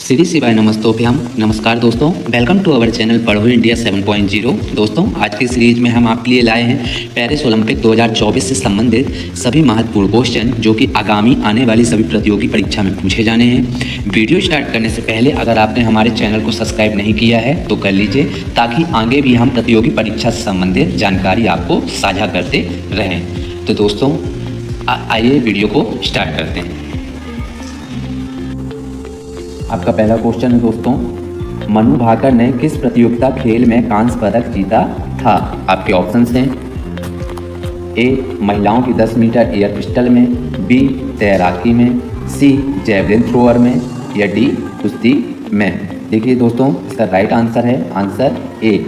श्री शिवाय नमस्तोभ्याम। नमस्कार दोस्तों, वेलकम टू अवर चैनल पढ़ो इंडिया 7.0। दोस्तों, आज की सीरीज में हम आपके लिए लाए हैं पेरिस ओलंपिक 2024 से संबंधित सभी महत्वपूर्ण क्वेश्चन जो कि आगामी आने वाली सभी प्रतियोगी परीक्षा में पूछे जाने हैं। वीडियो स्टार्ट करने से पहले अगर आपने हमारे चैनल को सब्सक्राइब नहीं किया है तो कर लीजिए, ताकि आगे भी हम प्रतियोगी परीक्षा से संबंधित जानकारी आपको साझा करते रहें। तो दोस्तों, आइए वीडियो को स्टार्ट करते हैं। आपका पहला क्वेश्चन है दोस्तों, मनु भाकर ने किस प्रतियोगिता खेल में कांस्य पदक जीता था? आपके ऑप्शंस हैं ए महिलाओं की 10 मीटर एयर पिस्टल में, बी तैराकी में, सी जैवलिन थ्रोअर में या डी कुश्ती में। देखिए दोस्तों, इसका राइट आंसर है आंसर ए,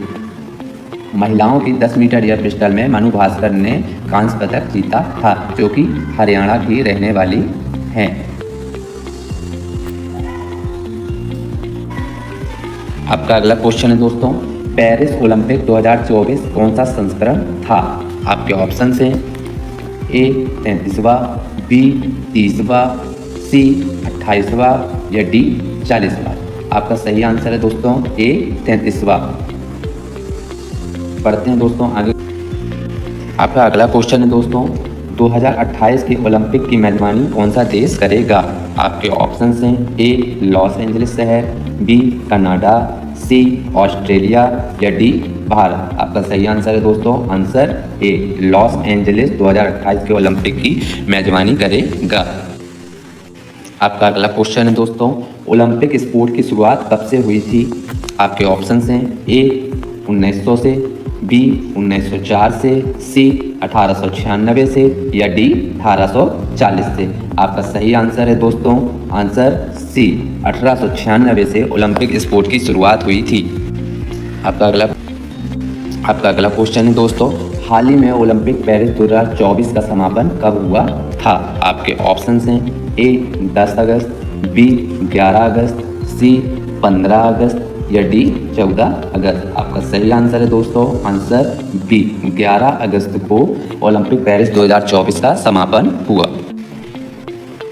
महिलाओं की 10 मीटर एयर पिस्टल में मनु भाकर ने कांस्य पदक जीता था, जो कि हरियाणा की रहने वाली हैं। आपका अगला क्वेश्चन है दोस्तों, पेरिस ओलंपिक 2024 कौन सा संस्करण था? आपके ऑप्शन हैं ए 33वां, बी 30वां, सी 28वां या डी 40वां। आपका सही आंसर है दोस्तों ए 33वां। पढ़ते हैं दोस्तों आगे। आपका अगला क्वेश्चन है दोस्तों, 2028 के ओलंपिक की मेजबानी कौन सा देश करेगा? आपके ऑप्शन हैं ए लॉस एंजलिस शहर, बी कनाडा, सी ऑस्ट्रेलिया या डी भारत। आपका सही आंसर है दोस्तों आंसर ए, लॉस एंजलिस 2028 के ओलंपिक की मेजबानी करेगा। आपका अगला क्वेश्चन है दोस्तों, ओलंपिक स्पोर्ट की शुरुआत कब से हुई थी? आपके ऑप्शन हैं ए 1900 से, बी 1904 से, सी 1896 से या डी 1840 से। आपका सही आंसर है दोस्तों आंसर सी, 1896 से ओलंपिक स्पोर्ट की शुरुआत हुई थी। आपका अगला क्वेश्चन है दोस्तों, हाल ही में ओलंपिक पेरिस 2024 का समापन कब हुआ था? आपके ऑप्शन हैं ए 10 अगस्त, बी 11 अगस्त, सी 15 अगस्त या डी 14 अगस्त। आपका सही आंसर है दोस्तों आंसर बी, 11 अगस्त को ओलंपिक पेरिस 2024 का समापन हुआ।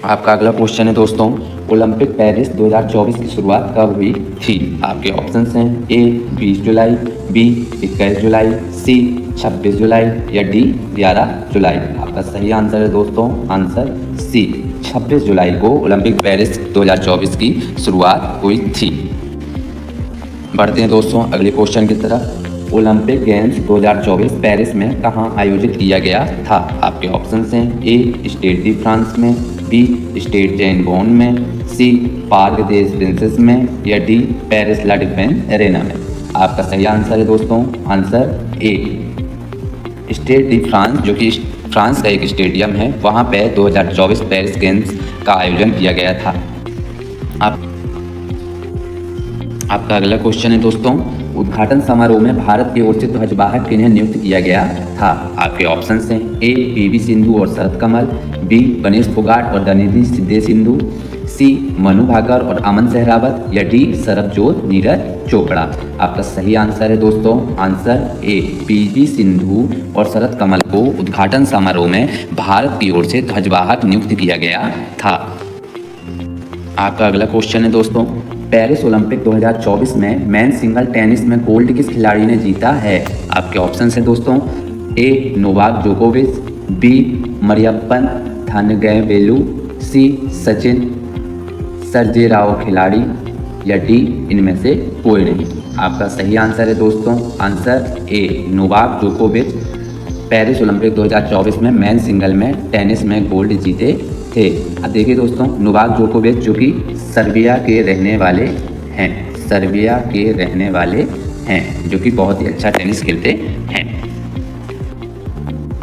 आपका अगला क्वेश्चन है दोस्तों, ओलंपिक पेरिस 2024 की शुरुआत कब हुई थी? आपके ऑप्शन हैं ए 20 जुलाई, बी 21 जुलाई, सी 26 जुलाई या डी 11 जुलाई। आपका सही आंसर है दोस्तों आंसर सी, 26 जुलाई को ओलंपिक पेरिस 2024 की शुरुआत हुई थी। बढ़ते हैं दोस्तों अगले क्वेश्चन की तरफ। ओलंपिक गेम्स 2024 पेरिस में कहाँ आयोजित किया गया था? आपके ऑप्शन हैं ए स्टेड डी फ्रांस में, बी स्टेड जैनबोन में, सी पार्क देस प्रिंसेस में या डी पेरिस ला डिफेंस एरेना में। आपका सही आंसर है दोस्तों आंसर ए, स्टेड डी फ्रांस, जो कि फ्रांस का एक स्टेडियम है, वहाँ पे 2024 पेरिस गेम्स का आयोजन किया गया था। आपका अगला क्वेश्चन है दोस्तों, उद्घाटन समारोह में भारत की ओर से ध्वजवाहक किन्हें नियुक्त किया गया था? आपके ऑप्शंस हैं ए पीवी सिंधु और शरत कमल, बी गणेश फोगाट और दनिधि सिद्धे सिंधु, सी मनु भाकर और अमन सहरावत या डी सरबजोत नीरज चोपड़ा। आपका सही आंसर है दोस्तों आंसर ए, पीवी सिंधु और शरत कमल को उद्घाटन समारोह में भारत की ओर से ध्वजवाहक नियुक्त किया गया था। आपका अगला क्वेश्चन है दोस्तों, पेरिस ओलंपिक 2024 में मेन सिंगल टेनिस में गोल्ड किस खिलाड़ी ने जीता है? आपके ऑप्शन हैं दोस्तों ए नोवाक जोकोविच, बी मरियप्पन थानगवेलु, सी सचिन सर्जेराव खिलाड़ी या डी इनमें से कोई नहीं। आपका सही आंसर है दोस्तों आंसर ए, नोवाक जोकोविच पेरिस ओलंपिक 2024 में मेन सिंगल में टेनिस में गोल्ड जीते थे। अब देखिए दोस्तों, नोवाक जोकोविच जो कि सर्बिया के रहने वाले हैं, जो कि बहुत ही अच्छा टेनिस खेलते हैं।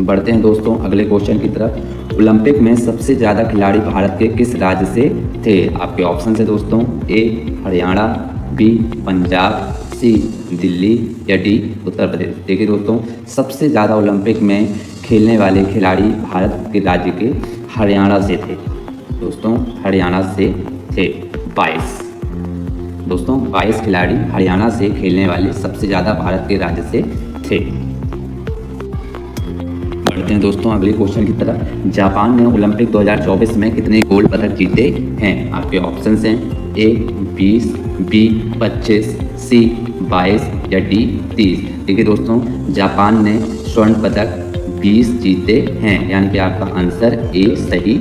बढ़ते हैं दोस्तों अगले क्वेश्चन की तरफ। ओलंपिक में सबसे ज़्यादा खिलाड़ी भारत के किस राज्य से थे? आपके ऑप्शन है दोस्तों ए हरियाणा, बी पंजाब, सी दिल्ली या डी उत्तर प्रदेश। देखिए दोस्तों, सबसे ज़्यादा ओलंपिक में खेलने वाले खिलाड़ी भारत के राज्य के हरियाणा से थे। दोस्तों हरियाणा से थे 22 दोस्तों 22 खिलाड़ी हरियाणा से खेलने वाले सबसे ज़्यादा भारत के राज्य से थे। बढ़ते हैं दोस्तों अगले क्वेश्चन की तरफ। जापान ने ओलंपिक 2024 में कितने गोल्ड पदक जीते हैं? आपके ऑप्शन हैं ए 20, बी 25, सी 22 या डी 30। देखिए दोस्तों, जापान ने स्वर्ण पदक 20 जीते हैं, यानी कि आपका आंसर ए सही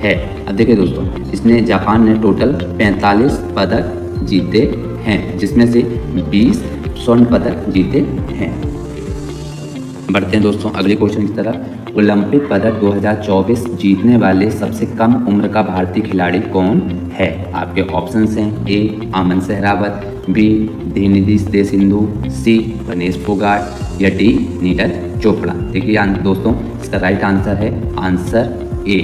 है। अब देखिए दोस्तों, इसने जापान ने टोटल 45 पदक जीते हैं, जिसमें से 20 स्वर्ण पदक जीते हैं। बढ़ते हैं दोस्तों अगले क्वेश्चन की तरफ। ओलंपिक पदक 2024 जीतने वाले सबसे कम उम्र का भारतीय खिलाड़ी कौन है? आपके ऑप्शंस हैं ए अमन सहरावत, बी धीनिधि दे सिंधु, सी वनेश फोगाट या डी नीरज चोपड़ा। देखिए दोस्तों, इसका राइट आंसर है आंसर ए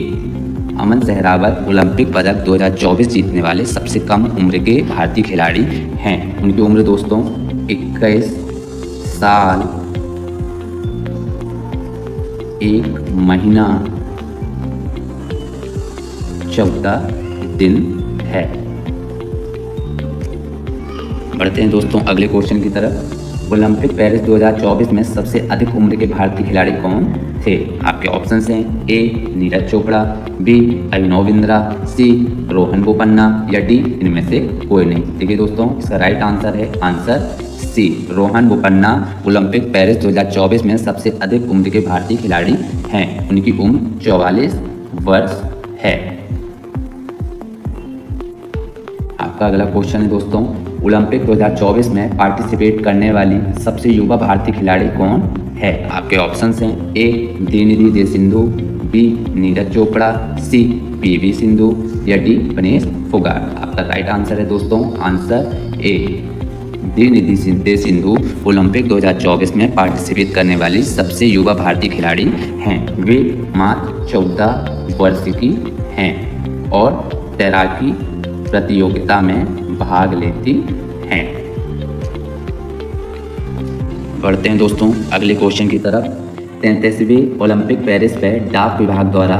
अमन सहरावत ओलंपिक पदक 2024 जीतने वाले सबसे कम उम्र के भारतीय खिलाड़ी हैं। उनकी उम्र दोस्तों 21 साल 1 महीना 14 दिन है। बढ़ते हैं दोस्तों अगले क्वेश्चन की तरफ। ओलंपिक पेरिस 2024 में सबसे अधिक उम्र के भारतीय खिलाड़ी कौन थे? आपके ऑप्शंस हैं A Neeraj Chopra, B Abhinav Bindra, C Rohan Bopanna या डी इनमें से कोई नहीं। देखिए दोस्तों, इसका राइट आंसर है answer C Rohan Bopanna Olympic Paris 2024 में सबसे अधिक उम्र के भारतीय खिलाड़ी हैं। उनकी उम्र 44 वर्ष है। आपका अगला क्वेश्चन है दोस्तों, ओलंपिक 2024 में पार्टिसिपेट करने वाली सबसे युवा भारतीय खिलाड़ी कौन है? आपके ऑप्शंस हैं ए धीनिधि दे सिंधु, बी नीरज चोपड़ा, सी पीवी सिंधु या डी वनेश फोगाट। आपका राइट आंसर है दोस्तों आंसर ए धीनिधि दे सिंधु ओलंपिक 2024 में पार्टिसिपेट करने वाली सबसे युवा भारतीय खिलाड़ी हैं। वे मात्र 14 वर्ष की हैं और तैराकी प्रतियोगिता में भाग लेती हैं। बढ़ते हैं दोस्तों अगले क्वेश्चन की तरफ। 33वें ओलंपिक पेरिस पर डाक विभाग द्वारा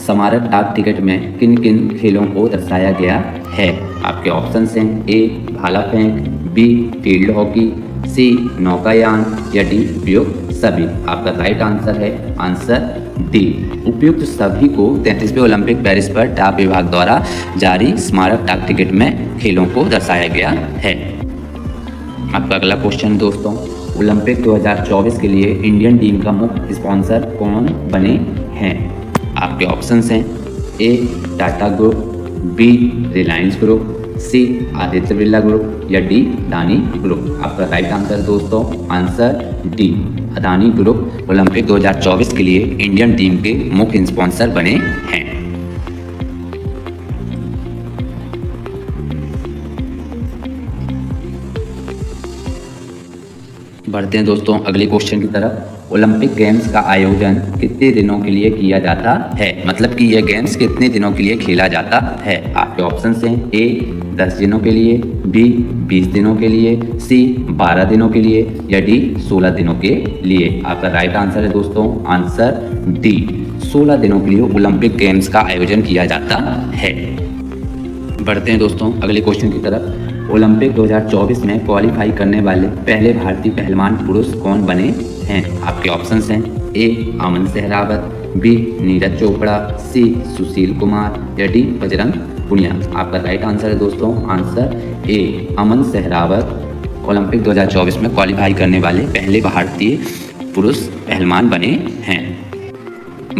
स्मारक डाक टिकट में किन किन खेलों को दर्शाया गया है? आपके ऑप्शंस हैं ए भाला फेंक, बी फील्ड हॉकी, सी नौकायान या डी उपयुक्त सभी। आपका राइट आंसर है आंसर डी उपयुक्त सभी को 33वें ओलंपिक पेरिस पर डाक विभाग द्वारा जारी स्मारक डाक टिकट में खेलों को दर्शाया गया है। आपका अगला क्वेश्चन दोस्तों, ओलंपिक 2024 के लिए इंडियन टीम का मुख्य स्पॉन्सर कौन बने हैं? आपके ऑप्शंस हैं A Tata group, B Reliance group, C Aditya Birla group या डी अदानी ग्रुप। आपका राइट आंसर दोस्तों answer D Adani group Olympic 2024 के लिए इंडियन टीम के मुख्य स्पॉन्सर बने हैं। बढ़ते हैं दोस्तों अगले क्वेश्चन की तरफ। ओलंपिक गेम्स का आयोजन कितने दिनों के लिए किया जाता है? मतलब कि यह गेम्स कितने दिनों के लिए खेला जाता है? आपके ऑप्शन हैं ए 10 दिनों के लिए, बी 20 दिनों के लिए, सी 12 दिनों के लिए या डी 16 दिनों के लिए। आपका राइट आंसर है दोस्तों आंसर डी 16 दिनों के लिए ओलंपिक गेम्स का आयोजन किया जाता है। बढ़ते हैं दोस्तों अगले क्वेश्चन की तरफ। ओलंपिक 2024 में क्वालिफाई करने वाले पहले भारतीय पहलवान पुरुष कौन बने हैं? आपके ऑप्शंस हैं ए अमन सहरावत, बी नीरज चोपड़ा, सी सुशील कुमार या डी बजरंग पुनिया। आपका राइट आंसर है दोस्तों आंसर ए अमन सहरावत ओलंपिक 2024 में क्वालिफाई करने वाले पहले भारतीय पुरुष पहलवान बने हैं।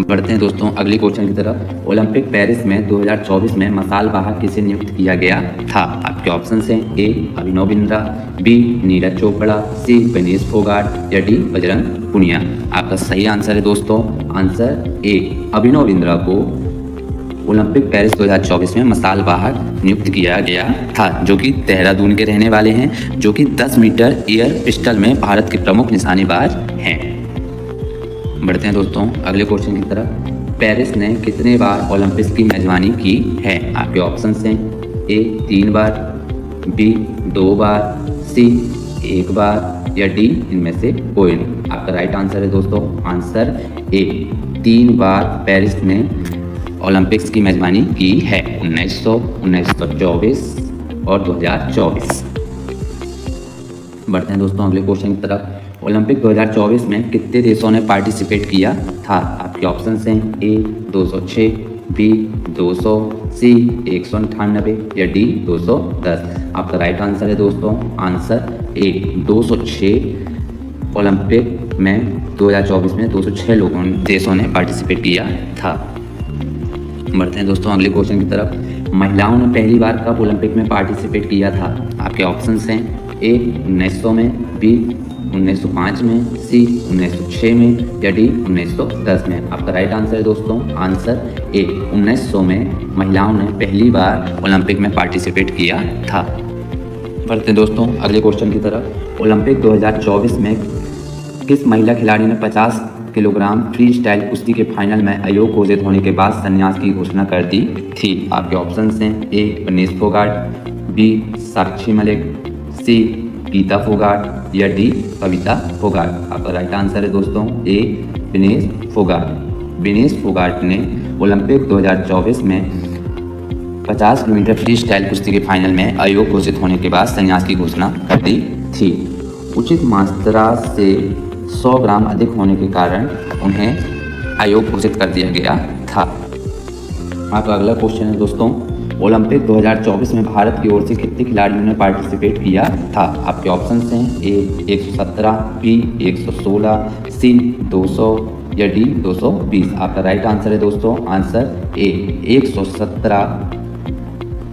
बढ़ते हैं दोस्तों अगले क्वेश्चन की तरफ। ओलंपिक पेरिस में 2024 में मसाल वाहक किसे नियुक्त किया गया था? आपके ऑप्शन हैं ए अभिनव बिंद्रा, बी नीरज चोपड़ा, सी वनेश फोगाट या डी बजरंग पुनिया। आपका सही आंसर है दोस्तों आंसर ए अभिनव बिंद्रा को ओलंपिक पेरिस 2024 में मसाल वाहक नियुक्त किया गया था, जो कि देहरादून के रहने वाले हैं, जो कि 10 मीटर एयर पिस्टल में भारत के प्रमुख निशानेबाज हैं। बढ़ते हैं दोस्तों अगले क्वेश्चन की तरफ। पेरिस ने कितने बार ओलंपिक्स की मेजबानी की है? आपके ऑप्शन हैं ए 3 बार, बी 2 बार, सी 1 बार या डी इनमें से कोई नहीं। आपका राइट आंसर है दोस्तों आंसर ए 3 बार पेरिस ने ओलंपिक्स की मेजबानी की है 1900, 1924 और 2024। बढ़ते हैं दोस्तों अगले क्वेश्चन की तरफ। ओलंपिक 2024 में कितने देशों ने पार्टिसिपेट किया था? आपके ऑप्शन हैं ए 206, बी 200, सी 198 या डी 210। आपका राइट आंसर है दोस्तों आंसर ए 206। ओलंपिक में 2024 में 206 देशों ने पार्टिसिपेट किया था। बढ़ते हैं दोस्तों अगले क्वेश्चन की तरफ। महिलाओं ने पहली बार कब ओलंपिक में पार्टिसिपेट किया था? आपके ऑप्शंस हैं ए 1900 में, बी 1905 में, सी 1906 में या डी 1910 में। आपका राइट आंसर है दोस्तों आंसर ए 1900 में महिलाओं ने पहली बार ओलंपिक में पार्टिसिपेट किया था। बढ़ते हैं दोस्तों अगले क्वेश्चन की तरफ। ओलंपिक 2024 में किस महिला खिलाड़ी ने 50 किलोग्राम फ्री स्टाइल कुश्ती के फाइनल में आयोग घोषित होने के बाद संन्यास की घोषणा कर दी थी? आपके ऑप्शंस हैं ए विनेश फोगाट, बी साक्षी मलिक, सी गीता फोगाट या डी कविता फोगाट। आपका राइट आंसर है दोस्तों ए विनेश फोगाट। विनेश फोगाट ने ओलंपिक 2024 में 50 किलोमीटर फ्री स्टाइल कुश्ती के फाइनल में आयोग घोषित होने के बाद संन्यास की घोषणा कर दी थी। उचित मात्रा से 100 ग्राम अधिक होने के कारण उन्हें आयोग घोषित कर दिया गया था। आपका अगला क्वेश्चन है दोस्तों ओलंपिक 2024 में भारत की ओर से कितने खिलाड़ियों ने पार्टिसिपेट किया था? आपके ऑप्शंस हैं ए 117, बी 116, सी 200 या डी 220। आपका राइट आंसर है दोस्तों आंसर ए 117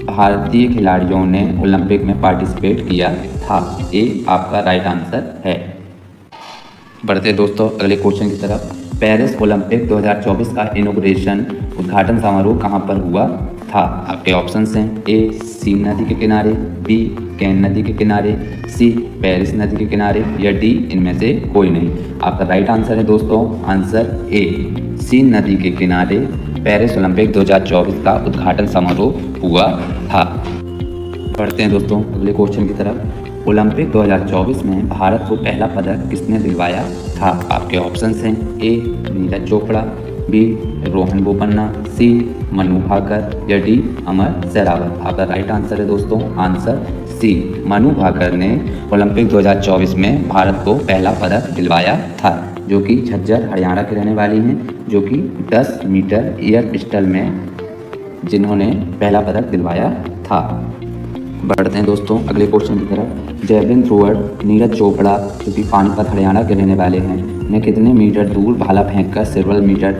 भारतीय खिलाड़ियों ने ओलंपिक में पार्टिसिपेट किया था। ए आपका राइट आंसर है। बढ़ते दोस्तों अगले क्वेश्चन की तरफ। पेरिस ओलंपिक 2024 का इनॉग्रेशन उद्घाटन समारोह कहां पर हुआ था? आपके ऑप्शंस हैं ए सीन नदी के किनारे, बी कैन नदी के किनारे, सी पेरिस नदी के किनारे या डी इनमें से कोई नहीं। आपका राइट आंसर है दोस्तों आंसर ए सीन नदी के किनारे पेरिस ओलंपिक 2024 का उद्घाटन समारोह हुआ था। बढ़ते हैं दोस्तों अगले क्वेश्चन की तरफ। ओलंपिक 2024 में भारत को पहला पदक किसने दिलवाया था? आपके ऑप्शंस हैं ए नीरज चोपड़ा, बी रोहन बोपन्ना, सी मनु भाकर या डी अमर शेरावत। आपका राइट आंसर है दोस्तों आंसर सी मनु भाकर ने ओलंपिक 2024 में भारत को पहला पदक दिलवाया था, जो कि झज्जर हरियाणा के रहने वाली हैं, जो कि 10 मीटर एयर पिस्टल में जिन्होंने पहला पदक दिलवाया था। बढ़ते हैं दोस्तों अगले क्वेश्चन की तरफ। जैवलिन थ्रोअर नीरज चोपड़ा जो कि पानीपत हरियाणा के रहने वाले हैं ने कितने मीटर दूर भाला फेंककर सिल्वर मीटर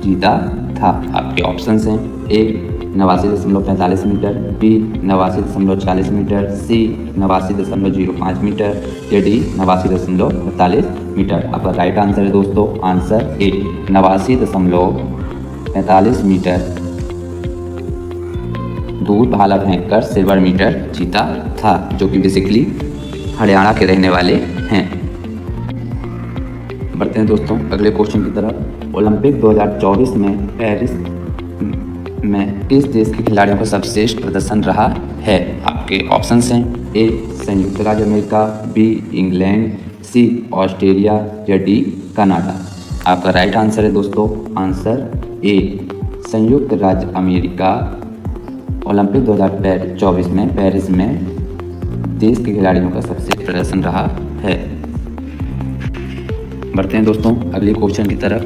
जीता था? आपके ऑप्शंस हैं ए 89.45 मीटर, बी 89.40 मीटर, सी 89.05 मीटर या डी 89.45 मीटर। आपका राइट आंसर है दोस्तों आंसर ए 89.45 मीटर दूर भाला फेंककर सिल्वर मीटर जीता था, जो कि बेसिकली हरियाणा के रहने वाले हैं। बढ़ते हैं दोस्तों अगले क्वेश्चन की तरफ। ओलंपिक 2024 में पेरिस में किस देश के खिलाड़ियों का सर्वश्रेष्ठ प्रदर्शन रहा है? आपके ऑप्शंस हैं ए संयुक्त राज्य अमेरिका, बी इंग्लैंड, सी ऑस्ट्रेलिया या डी कनाडा। आपका राइट आंसर है दोस्तों आंसर ए संयुक्त राज्य अमेरिका ओलंपिक 2024 में पेरिस में देश के खिलाड़ियों का सबसे प्रदर्शन रहा है। बढ़ते हैं दोस्तों अगले क्वेश्चन की तरफ।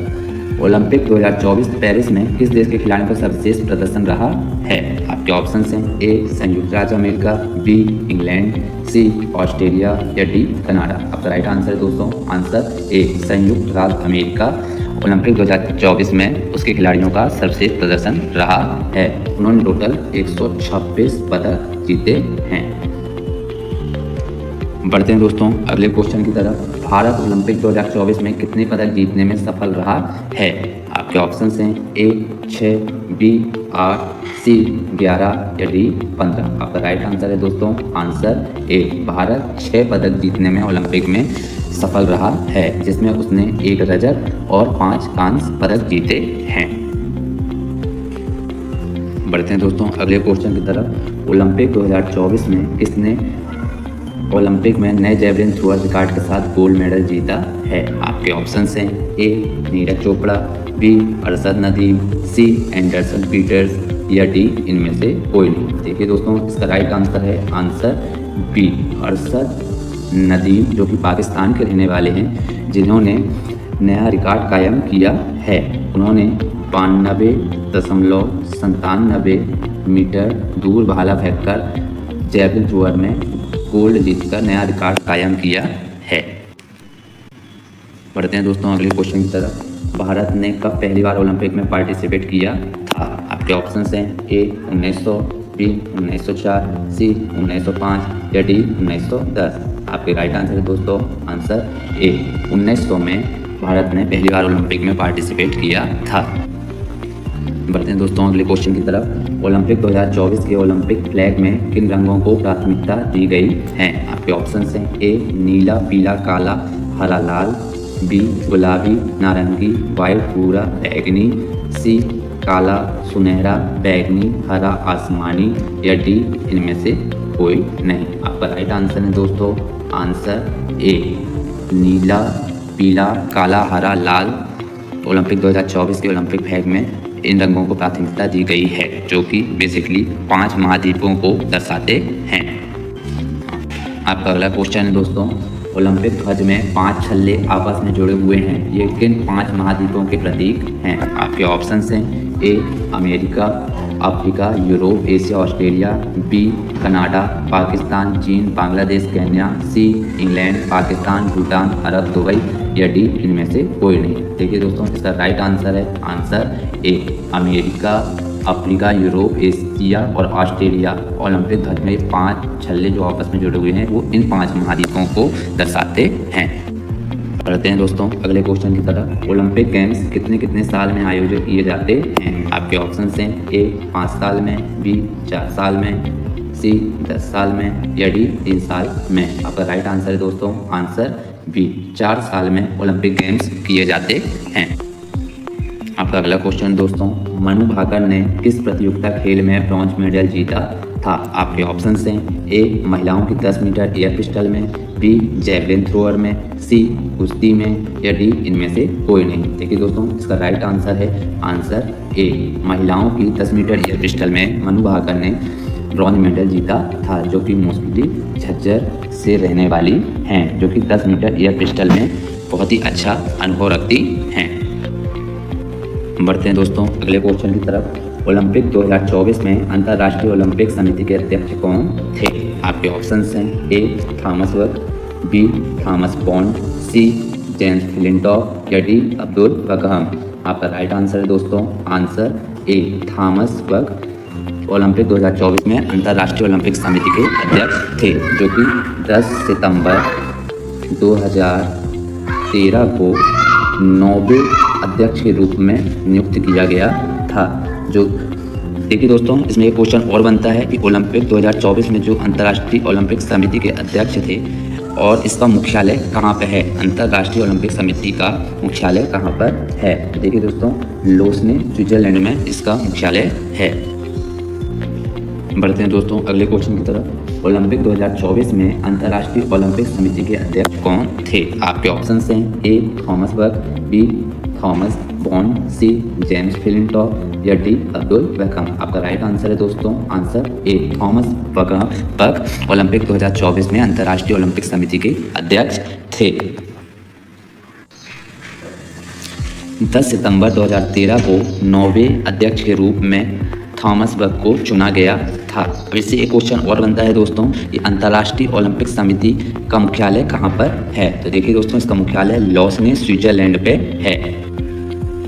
ओलंपिक 2024 पेरिस में किस देश के खिलाड़ियों का सर्वश्रेष्ठ प्रदर्शन रहा है? आपके ऑप्शंस हैं ए संयुक्त राज्य अमेरिका, बी इंग्लैंड, सी ऑस्ट्रेलिया या डी कनाडा। आपका राइट आंसर है दोस्तों आंसर ए संयुक्त राज्य अमेरिका ओलंपिक 2024 में उसके खिलाड़ियों का सर्वश्रेष्ठ प्रदर्शन रहा है। उन्होंने टोटल 126 पदक जीते हैं। बढ़ते हैं दोस्तों अगले क्वेश्चन की तरफ। भारत ओलंपिक 2024 में कितने पदक जीतने में सफल रहा है? आपके ऑप्शंस हैं ए 6, बी 8, सी 11 या डी 15। आपका राइट आंसर है दोस्तों आंसर ए भारत 6 पदक जीतने में ओलंपिक में सफल रहा है, जिसमें उसने 1 रजत और 5 कांस्य पदक जीते हैं। बढ़ते हैं दोस्तों अगले क्वेश्चन की तरफ। ओलंपिक 2024 में किसने ओलंपिक में नए जेवलिन थ्रोअर रिकॉर्ड के साथ गोल्ड मेडल जीता है? आपके ऑप्शंस हैं A Neeraj Chopra, B Arshad Nadeem, C Anderson Peters या डी इनमें से कोई नहीं। देखिए दोस्तों इसका राइट आंसर है आंसर बी अरशद नदीम, जो कि पाकिस्तान के रहने वाले हैं, जिन्होंने नया रिकॉर्ड कायम किया है। उन्होंने 92.97 मीटर दूर भाला फेंककर जैवलिन थ्रोअर में गोल्ड जीतकर नया रिकॉर्ड कायम किया है। बढ़ते हैं दोस्तों अगले क्वेश्चन की तरफ। भारत ने कब पहली बार ओलंपिक में पार्टिसिपेट किया था? आपके ऑप्शंस हैं ए 1900, बी 1904, सी 1905 या डी 1910। आपके राइट आंसर है दोस्तों आंसर ए 1900 में भारत ने पहली बार ओलंपिक में पार्टिसिपेट किया था। बढ़ते हैं दोस्तों अगले क्वेश्चन की तरफ। ओलंपिक 2024 के ओलंपिक फ्लैग में किन रंगों को प्राथमिकता दी गई है? आपके ऑप्शंस हैं ए नीला, पीला, काला, हरा, लाल, बी गुलाबी, नारंगी, वाइट, भूरा, बैगनी, सी काला, सुनहरा, बैगनी, हरा, आसमानी या डी इनमें से कोई नहीं। आपका राइट आंसर है दोस्तों आंसर ए नीला, पीला, काला, हरा, लाल। ओलंपिक 2024 के ओलंपिक फ्लैग में इन रंगों को प्राथमिकता दी गई है जो कि बेसिकली 5 महाद्वीपों को दर्शाते हैं। आपका अगला क्वेश्चन है दोस्तों ओलंपिक ध्वज में 5 छल्ले आपस में जुड़े हुए हैं, ये किन 5 महाद्वीपों के प्रतीक हैं? आपके ऑप्शंस हैं A America, Africa, Europe, Asia, Australia, B Canada, Pakistan, चीन, Bangladesh, Kenya, C England, Pakistan, Bhutan, अरब, दुबई या डी इनमें से कोई नहीं। देखिए दोस्तों इसका राइट आंसर है answer A America, Africa, Europe, Asia और ऑस्ट्रेलिया। ओलंपिक ध्वज में 5 छल्ले जो आपस में जुड़े हुए हैं वो इन 5 महाद्वीपों को दर्शाते हैं। बढ़ते हैं दोस्तों अगले क्वेश्चन की तरफ। ओलंपिक गेम्स कितने कितने साल में आयोजित किए जाते हैं? आपके ऑप्शंस हैं ए 5 साल में, बी 4 साल में, सी 10 साल में या डी 3 साल में। आपका राइट आंसर है दोस्तों आंसर बी 4 साल में ओलंपिक गेम्स किए जाते हैं। आपका अगला क्वेश्चन दोस्तों मनु भाकर ने किस प्रतियोगिता खेल में ब्रॉन्ज मेडल जीता था? आपके ऑप्शंस हैं ए महिलाओं की 10 मीटर एयर पिस्टल में, बी जैवलिन थ्रोअर में, सी कुश्ती में या डी इनमें से कोई नहीं। देखिए दोस्तों इसका राइट आंसर है आंसर ए महिलाओं की 10 मीटर एयर पिस्टल में मनु भाकर ने ब्रॉन्ज मेडल जीता था, जो कि मोस्टली झज्जर से रहने वाली हैं, जो कि 10 मीटर एयर पिस्टल में बहुत ही अच्छा अनुभव रखती हैं। बढ़ते हैं दोस्तों अगले क्वेश्चन की तरफ। ओलंपिक 2024 में अंतर्राष्ट्रीय ओलंपिक समिति के अध्यक्ष कौन थे? आपके ऑप्शंस हैं A Thomas Bach, B Thomas Bond, C James Flintoff या डी अब्दुल कलाम। आपका राइट आंसर है दोस्तों answer A Thomas Bach Olympic 2024 में अंतर्राष्ट्रीय ओलंपिक समिति के अध्यक्ष थे, जो कि 10 सितंबर 2013 को नोबेल अध्यक्ष के रूप में नियुक्त किया गया था। जो देखिए दोस्तों इसमें एक क्वेश्चन और बनता है कि ओलंपिक 2024 में जो अंतर्राष्ट्रीय ओलंपिक समिति के अध्यक्ष थे और इसका मुख्यालय कहाँ पे है? अंतर्राष्ट्रीय ओलंपिक समिति का मुख्यालय कहाँ पर है? देखिए दोस्तों लोसने स्विट्जरलैंड में इसका मुख्यालय है। बढ़ते हैं दोस्तों अगले क्वेश्चन की तरफ। ओलंपिक 2024 में अंतर्राष्ट्रीय ओलंपिक समिति के अध्यक्ष कौन थे? आपके ऑप्शंस हैं A Thomas Bach, B Thomas Bond, C James Flintoff या डी अब्दुल कलाम। आपका राइट आंसर है दोस्तों answer A Thomas Bach Olympic 2024 में अंतर्राष्ट्रीय ओलंपिक समिति के अध्यक्ष थे। 10 सितंबर 2013 को नोबेल अध्यक्ष के रूप में थॉमस बक को चुना गया था। अब इससे एक क्वेश्चन और बनता है दोस्तों कि अंतर्राष्ट्रीय ओलंपिक समिति का मुख्यालय कहाँ पर है? तो देखिए दोस्तों इसका मुख्यालय लॉसने स्विट्जरलैंड पे है।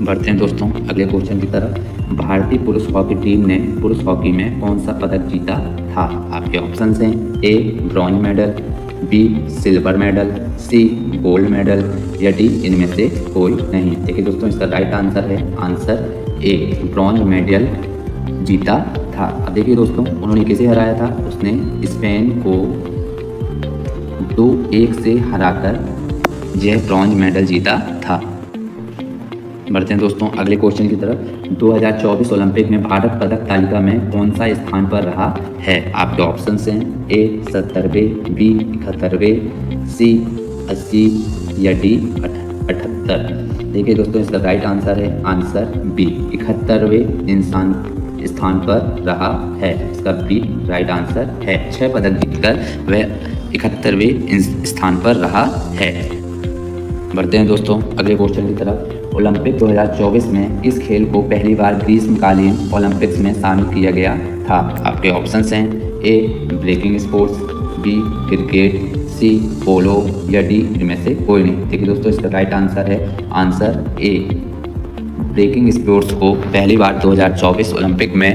बढ़ते हैं दोस्तों अगले क्वेश्चन की तरफ। भारतीय पुरुष हॉकी टीम ने पुरुष हॉकी में कौन सा पदक जीता था? आपके ऑप्शंस हैं A bronze medal, B silver medal, C gold medal या डी इनमें से कोई नहीं। देखिए दोस्तों इसका राइट आंसर है आंसर ए ब्रॉन्ज मेडल जीता था। अब देखिए दोस्तों उन्होंने किसे हराया था? उसने स्पेन को 2-1 से हराकर यह ब्रॉन्ज मेडल जीता था। बढ़ते हैं दोस्तों अगले क्वेश्चन की तरफ। 2024 ओलंपिक में भारत पदक तालिका में कौन सा स्थान पर रहा है? आपके ऑप्शंस हैं ए 70वें, बी 71वें, सी 80 या डी 78। देखिए दोस्तों इसका राइट आंसर है आंसर बी 71वें स्थान पर रहा है। इसका बी राइट आंसर है। 6 पदक जीतकर वह 71वें स्थान पर रहा है। बढ़ते हैं दोस्तों अगले क्वेश्चन की तरफ। ओलंपिक 2024 में किस खेल को पहली बार ग्रीष्मकालीन ओलंपिक्स में शामिल किया गया था? आपके ऑप्शंस हैं ए ब्रेकिंग स्पोर्ट्स, बी क्रिकेट, सी पोलो या डी इनमें से कोई नहीं। देखिए दोस्तों इसका राइट आंसर है आंसर ए ब्रेकिंग स्पोर्ट्स को पहली बार 2024 ओलंपिक में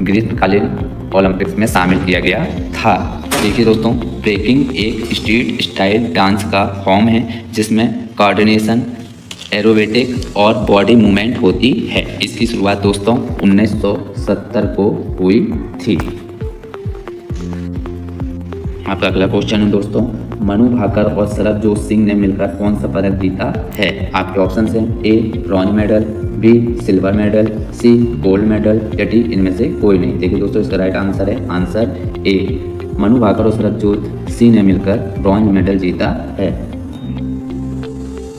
ग्रीष्मकालीन ओलंपिक्स में शामिल किया गया था। देखिए दोस्तों ब्रेकिंग एक स्ट्रीट स्टाइल डांस का फॉर्म है जिसमें कोऑर्डिनेशन, एरोबेटिक और बॉडी मूवमेंट होती है। इसकी शुरुआत दोस्तों 1970 को हुई थी। आपका अगला क्वेश्चन है दोस्तों, मनु भाकर और सरबजोत सिंह ने मिलकर कौन सा पदक जीता है? आपके ऑप्शन हैं A bronze medal, B silver medal, C gold medal या डी इनमें से कोई नहीं। देखिए दोस्तों इसका राइट आंसर है आंसर ए मनु भाकर और सरबजोत सिंह ने मिलकर ब्रॉन्ज मेडल जीता है।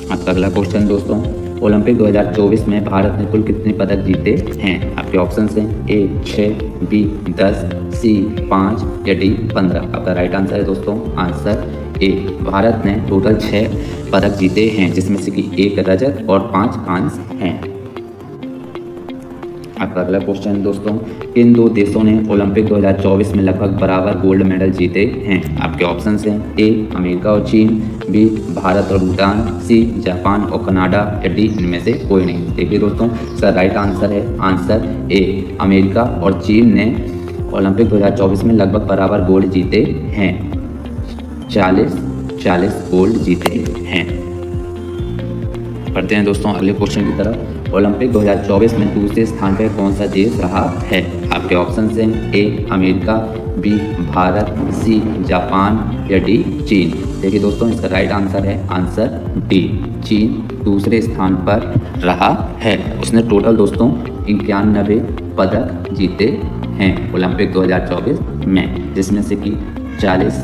आपका अगला क्वेश्चन दोस्तों, ओलंपिक 2024 में भारत ने कुल कितने पदक जीते हैं? आपके ऑप्शन हैं ए 6, बी 10, सी 5 या डी 15। आपका राइट आंसर है दोस्तों आंसर ए भारत ने टोटल 6 पदक जीते हैं जिसमें से कि 1 रजत और 5 कांस्य हैं। आपका अगला क्वेश्चन दोस्तों, किन दो देशों ने ओलंपिक 2024 में लगभग बराबर गोल्ड मेडल जीते हैं? आपके ऑप्शन हैं ए अमेरिका और चीन, बी भारत और भूटान, सी जापान और कनाडा या डी इनमें से कोई नहीं। देखिए दोस्तों इसका राइट आंसर है आंसर ए अमेरिका और चीन ने ओलंपिक 2024 में लगभग बराबर गोल्ड जीते हैं। 40 गोल्ड जीते हैं। पढ़ते हैं दोस्तों अगले क्वेश्चन की तरफ। ओलंपिक 2024 में दूसरे स्थान पर कौन सा देश रहा है? आपके ऑप्शन हैं A America, B Bharat, C Japan या डी चीन। देखिए दोस्तों इसका राइट आंसर है आंसर डी चीन दूसरे स्थान पर रहा है। उसने टोटल दोस्तों 91 पदक जीते हैं ओलंपिक 2024 में, जिसमें से कि 40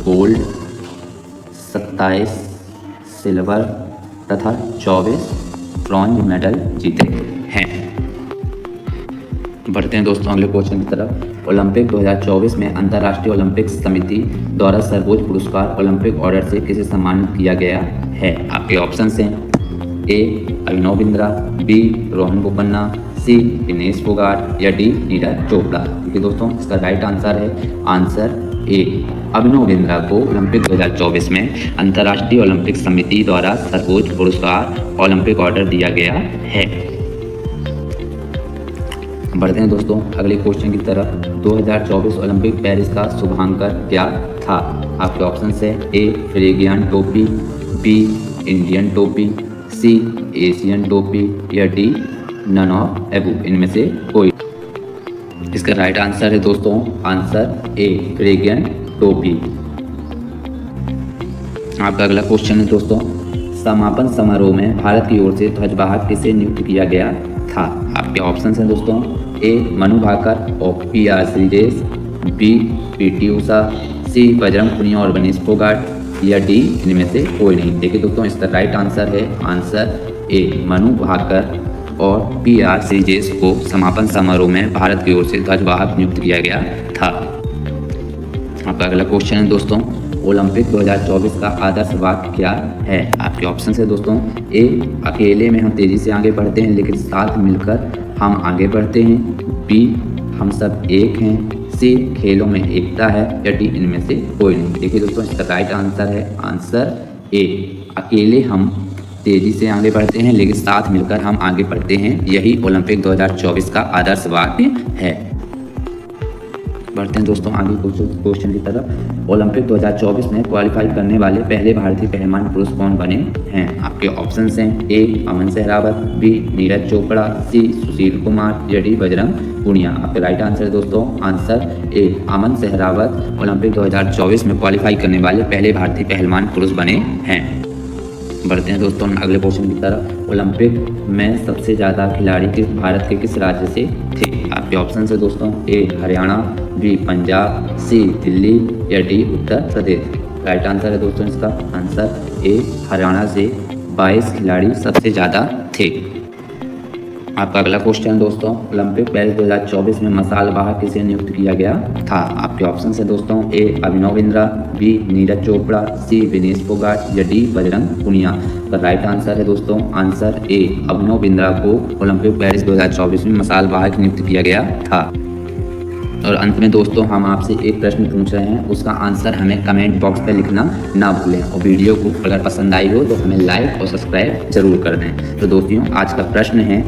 गोल्ड, 27 सिल्वर तथा 24 ब्रॉन्ज मेडल जीते हैं। बढ़ते हैं दोस्तों अगले क्वेश्चन की तरफ। ओलंपिक 2024 में अंतर्राष्ट्रीय ओलंपिक समिति द्वारा सर्वोच्च पुरस्कार ओलंपिक ऑर्डर से किसे सम्मानित किया गया है? आपके ऑप्शन हैं ए अभिनव बिंद्रा, बी रोहन बोपन्ना, सी दिनेश फोगाट या डी नीरज चोपड़ा। देखिए दोस्तों इसका राइट आंसर है आंसर ए अभिनव बिंद्रा को ओलंपिक 2024 में अंतर्राष्ट्रीय ओलंपिक समिति द्वारा सर्वोच्च पुरस्कार ओलंपिक ऑर्डर दिया गया है। बढ़ते हैं दोस्तों अगले क्वेश्चन की तरफ। 2024 ओलंपिक पेरिस का शुभांकर क्या था? आपके ऑप्शन है ए फ्रेगियन टोपी, बी इंडियन टोपी, सी एशियन टोपी या डी नन ऑफ एबू इनमें से कोई। इसका राइट आंसर है दोस्तों आंसर ए फ्रेगियन टोपी। आपका अगला क्वेश्चन है दोस्तों, समापन समारोह में भारत की ओर से ध्वजवाहक किसे नियुक्त किया गया था? आपके ऑप्शन हैं दोस्तों ए मनु भाकर और PR Sreejesh, B PT Usha, सी बजरंग पुनिया और गणेश फोगाट या डी इनमें से कोई नहीं। देखिए दोस्तों इसका राइट आंसर है आंसर ए मनु भाकर और PR श्रीजेश को समापन समारोह में भारत की ओर से ध्वजवाहक नियुक्त किया गया था। आपका अगला क्वेश्चन है दोस्तों, ओलंपिक 2024 का आदर्श वाक्य क्या है? आपके ऑप्शन है दोस्तों ए अकेले में हम तेजी से आगे बढ़ते हैं लेकिन साथ मिलकर हम आगे बढ़ते हैं, बी हम सब एक हैं, सी खेलों में एकता है या डी इनमें से कोई नहीं। देखिए दोस्तों इसका राइट आंसर है आंसर ए अकेले हम तेजी से आगे बढ़ते हैं लेकिन साथ मिलकर हम आगे बढ़ते हैं, यही ओलंपिक 2024 का आदर्श वाक्य है। बढ़ते हैं दोस्तों आगे क्वेश्चन की तरफ। ओलंपिक 2024 में क्वालिफाई करने वाले पहले भारतीय पहलवान पुरुष कौन बने हैं? आपके ऑप्शन हैं ए अमन सहरावत, बी नीरज चोपड़ा, सी सुशील कुमार या डी बजरंग पुनिया। आपके राइट आंसर है दोस्तों आंसर ए अमन सहरावत ओलंपिक 2024 में क्वालिफाई करने वाले पहले भारतीय पहलवान पुरुष बने हैं। बढ़ते हैं दोस्तों अगले क्वेश्चन की तरफ। ओलंपिक में सबसे ज़्यादा खिलाड़ी किस भारत के किस राज्य से थे? आपके ऑप्शन है दोस्तों ए हरियाणा, बी पंजाब, सी दिल्ली या D Uttar Pradesh. Right answer है दोस्तों इसका आंसर ए हरियाणा से 22 खिलाड़ी सबसे ज़्यादा थे। आपका अगला क्वेश्चन दोस्तों, ओलंपिक पेरिस 2024 में मसालवाहक किसे नियुक्त किया गया था? आपके ऑप्शन है दोस्तों, ए अभिनव बिंद्रा, बी नीरज चोपड़ा, सी विनेश फोगाट या डी बजरंग पुनिया। तो राइट आंसर है दोस्तों, आंसर ए अभिनव बिंद्रा को ओलंपिक पेरिस 2024 में मसालवाहक नियुक्त किया गया था। और अंत में दोस्तों हम आपसे एक प्रश्न पूछ रहे हैं, उसका आंसर हमें कमेंट बॉक्स पर लिखना ना भूलें, और वीडियो को अगर पसंद आई हो तो हमें लाइक और सब्सक्राइब जरूर कर दें। तो दोस्तों आज का प्रश्न है,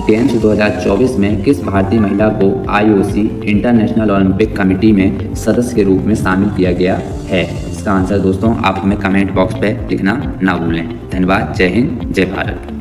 गेम्स 2024 में किस भारतीय महिला को IOC इंटरनेशनल ओलंपिक कमेटी में सदस्य के रूप में शामिल किया गया है? इसका आंसर दोस्तों आप हमें कमेंट बॉक्स पर लिखना ना भूलें। धन्यवाद। जय हिंद, जय भारत।